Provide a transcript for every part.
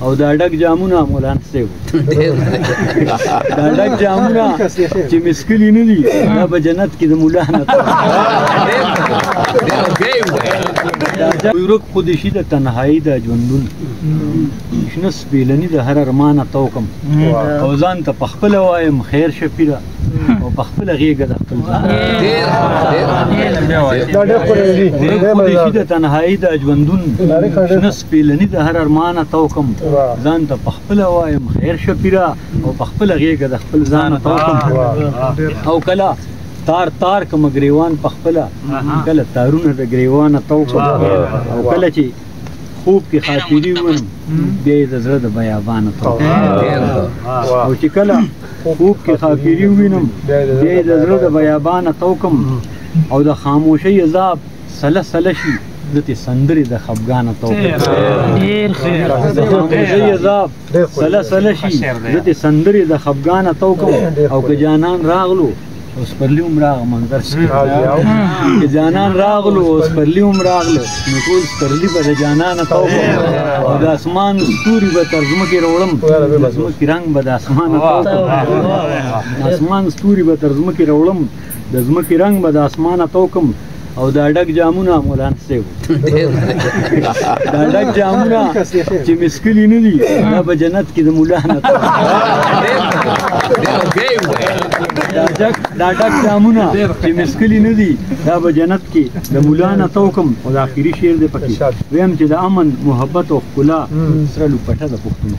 او دا ډک جامونه مولانا صاحب دا ډک جامونه چې مسکلي نه دي دا به جنت کې د مولانا ورک خودشي د تنهایی د ژوندون شنه سپېلني د هر ارمانه توکم او ځان ته په خپله وایم خیر شفیره او په خپله غېږه د خپل ځان خودشي د تنهایی د ژوندون شنه سپېلني د هر ارمانه توکم ځان ته په خپله وایم خیر شفیره او په خپله غېږه د خپل ځان توکم او کله تار تار کوم ګریوان په خپله کله تارونه د ګریوانه توکم او کله چې خوب کې خاطري وینم بیا یې د زړه د بیابانه توکم او چې کله خوب کې خاطري وینم بیا یې د زړه د بیابانه توکم او د خاموشۍ عذاب سله سله شي دته سندرې د خفګانه توکم د خاموشۍ عذاب سله سله شي دته سندرې د خفګانه توکم او که جانان راغلو اوس پرلی هم راغه منظر که جانان راغلو اوس پرلی هم راغله نو ټول سپرلي به د جانانه توکم او د اسمان ستوري به تر ځمکې راوړم د ځمکې رنګ به د اسمانه توکم اسمان ستوري به تر ځمکې راوړم د ځمکې رنګ به د اسمانه توکم او دا ډک جامونه مولانا صاحب دا ډک جامونه چې مسکلي نه دي دا به جنت کې د مولانا دا ډک جامونه چې مسکلي نه دي دا به جنت کې د مولانا توکم او د آخري شعر دی پکې ویم چې د امن محبت او ښکلا سره لوپټه د پښتون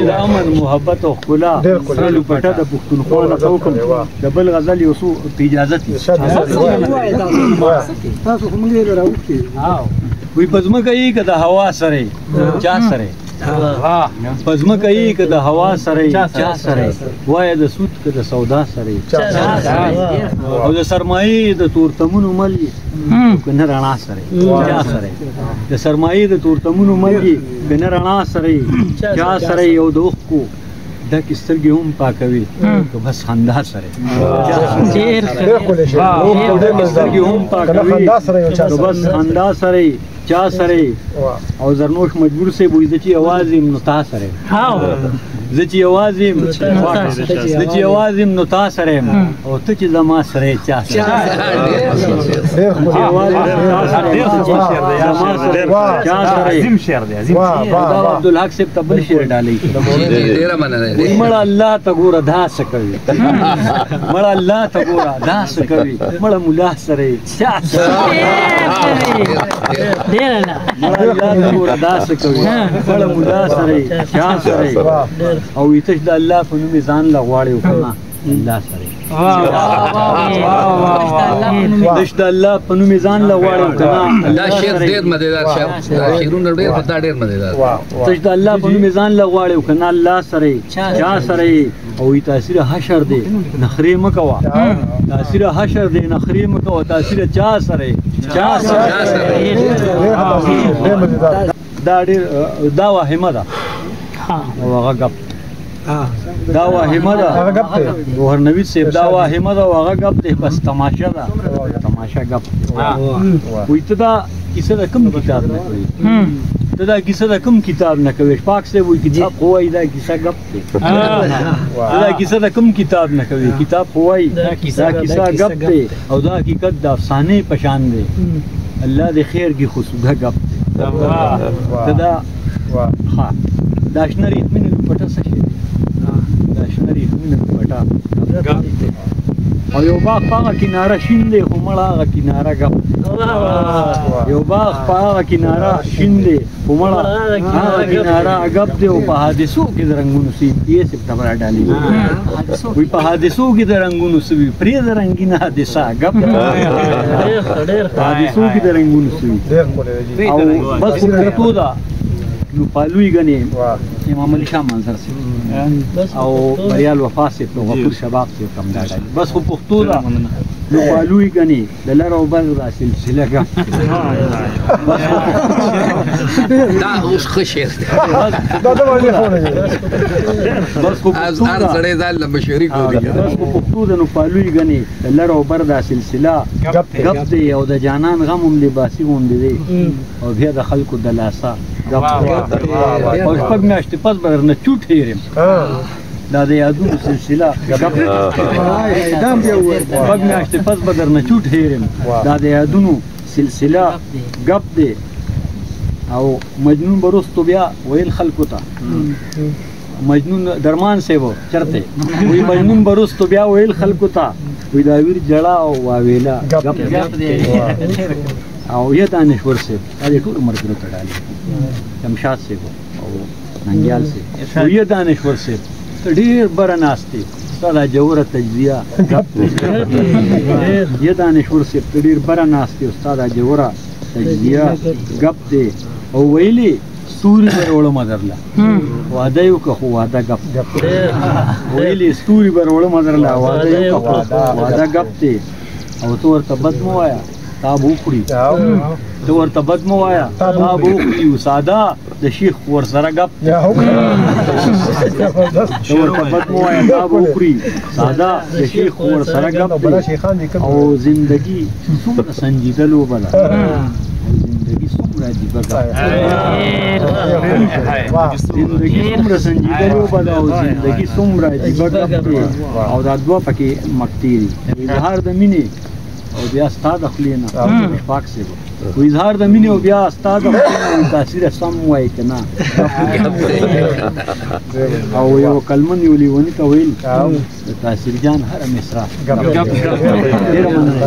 د امن محبت او ښکلا سره لوپټه د پښتونخوا نه توکم د بل غزل یو څو په اجازه وي په ځمکه یې که د هوا سره چا سره په ځمکه یې که د هوا سره چا سره وایه د سود که د سودا سره او د سرمایې د تورتمونو مل یې که نه رڼا سره چا سره د سرمایې د تورتمونو مل یې که نه رڼا سره چا سره او د اوښکو ډکې سترګې هم پاکوي که بس خندا سره سترګې هم پاکوي که بس خندا سره چا سره او زرنوش مجبور صاحب وایي زه چې یوازې یم نو تا سره زه چې یوازې یم نو تا سره یم او ته چې زما سره یې چا سره عبدالحق صاحب ته بل شعر ډالۍ مړه الله ته ګوره دا څه کوي مړه الله ته ګوره دا څه کوي مړه ملا سره یې چا سره مړه الله ته ګوره دا څه کوي مړه ملا سره یې چا سره او ویتش د الله په نوم ځان له غواړې وکړه الله سره دش د الله په نوم ځان له غواړې وکړه دا شعر ډېر مزیدار شعر شعرونه ډېر خو دا ډېر مزیدار دش د الله په نوم ځان له غواړې وکړه الله سره چا سره او وی تاثیر حشر دی نخرې مه کوه تاثیر حشر دی نخرې مه کوه تاثیر چا سره دا ډېر دا واهمه ده او هغه ګپ دا واهمه ده ګوهر نوید صاحب دا واهمه ده او هغه ګپ دی بس تماشه ده تماشه ګپ وایي ته دا کیسه د کوم کتاب نه کوي ته دا کیسه د کوم کتاب نه کوي شپاک صاحب وایي کتاب خو وایي دا کیسه ګپ دی دا کیسه د کوم کتاب نه کوي کتاب خو وایي دا کیسه ګپ دی او دا حقیقت د افسانې په شان دی الله دې خیر کې خصوصا ګپ ته دا دا شنه ریتمینه لوپټه څه شی دا شنه ریتمینه لوپټه او یو باغ په هغه کناره شین دی خو مړه هغه کناره ګپ یو باغ په هغه کناره شین دی خو مړه هغه کناره ګپ دی او په حادثو کې د رنګونو سي یې څه خبره ډالي وي په حادثو کې د رنګونو سوي پرې د رنگینه حادثه ګپ حادثو کې د رنګونو سوي او بس ورته دا نو پالوی غني امام علي شاه منظر سي او بریال وفا سي په غفور شباب سي کم دا بس خو پښتو دا نو پالوی غني د لارو بل را سلسله کا دا اوس ښه شعر دی دا د باندې خو نه بس خو هر سړی ځان له مشورې کوي بس خو پښتو د نو پالوی غني لر او بر دا سلسله غب دی او د جانان غم هم لباسي غوندې دی او بیا د خلکو د لاسا غب او شپږ میاشتې پس به درنه چوټ هېرم دا د یادونو سلسله غب شپږ میاشتې پس به درنه چوټ هېرم دا د یادونو سلسله غب دی او مجنون برستو بیا ویل خلکو ته مجنون درمان سیبو چرته وی مجنون برستو بیا ویل خلکو ته وی دا ویر جړه او واویلا غب دی او یا دانشور سیب دا ټول عمر کې تړالي جمشاد سیب او ننګیال سیب او یا دانشور سیب ډیر برناستي دا جوړه تجزیه یا دانشور سیب ډیر برناستي استاد جوړه تجزیه غب دی او ویلي ستوري برولم درله واده یو که خو واده غب ویلي ستوري برولم درله واده یو که واده غب دی او تو ورته بد مو وایا تا بو خوري تو ورته بد مو وایا تا بو خوري ساده د شیخ ور سره غب تو ورته بد مو وایا تا بو خوري ساده د شیخ ور سره غب او زندگی څومره سنجیدلو بلا زندگی څومره دی بګا زندگی څومره سنجیدلو بلا او زندگی څومره دی بګا او دا دوه پکې مکتيري اظهار د مینې او بیا استاد خلینا پاک سی و اظهار د مینې او بیا استاد خلینا تاثیر سم وای کنه او یو کلمه نیولې ونی ته ویل تاثیر جان هر مصرا ډیر مننه